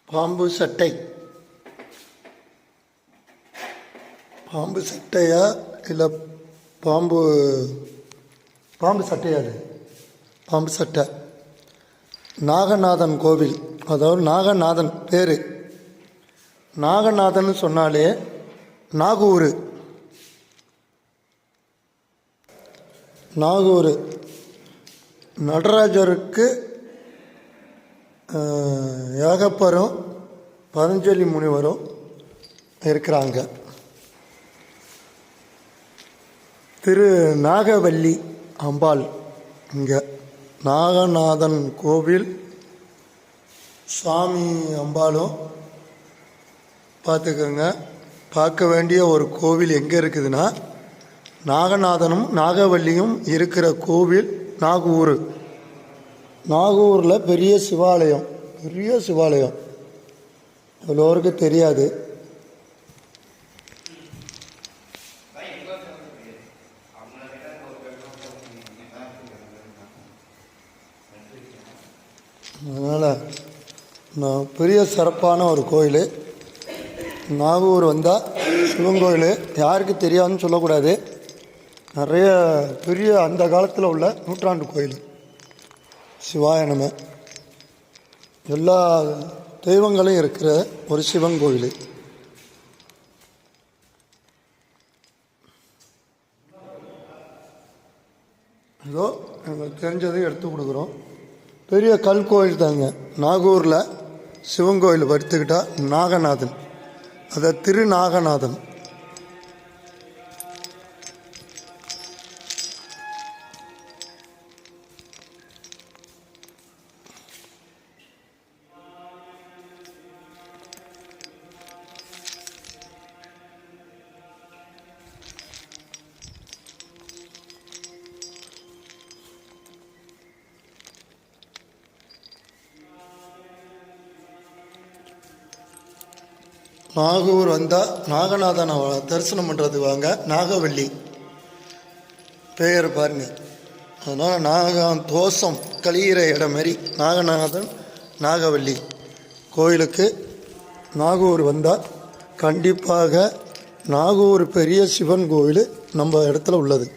பாம்பு சட்டை. பாம்பு சட்டையா இல்லை பாம்பு பாம்பு சட்டையா? அது பாம்பு சட்டை. நாகநாதன் கோவில், அதாவது நாகநாதன் பேர். நாகநாதன் சொன்னாலே நாகூர். நாகூர் நடராஜருக்கு ஏகப்பரும் பதஞ்சலி முனிவரும் இருக்கிறாங்க. திரு நாகவல்லி அம்பாள் இங்கே நாகநாதன் கோவில். சாமி அம்பாளும் பார்த்துக்கோங்க. பார்க்க வேண்டிய ஒரு கோவில் எங்கே இருக்குதுன்னா, நாகநாதனும் நாகவல்லியும் இருக்கிற கோவில் நாகூர். நாகூரில் பெரிய சிவாலயம், பெரிய சிவாலயம். எல்லோருக்கு தெரியாது. அதனால் நான் பெரிய சிறப்பான ஒரு கோயில். நாகூர் வந்தால் சிவன் கோயில் யாருக்கு தெரியாதுன்னு சொல்லக்கூடாது. நிறைய பெரிய அந்த காலத்தில் உள்ள நூற்றாண்டு கோயில். சிவாய நம. எல்லா தெய்வங்களும் இருக்கிற ஒரு சிவன் கோயில். ஏதோ எங்களுக்கு தெரிஞ்சதை எடுத்து கொடுக்குறோம். பெரிய கல் கோயில் தாங்க. நாகூரில் சிவன் கோயில் எடுத்துக்கிட்டால் நாகநாதன், அதை திரு நாகநாதன். நாகூர் வந்தால் நாகநாதனை தரிசனம் பண்ணுறது வாங்க. நாகவல்லி பெயர் பாருங்க. அதனால் நாகம் தோஷம் கழிகிற இடம் மாரி நாகநாதன் நாகவல்லி கோயிலுக்கு நாகூர் வந்தால் கண்டிப்பாக நாகூர் பெரிய சிவன் கோவில் நம்ம இடத்துல உள்ளது.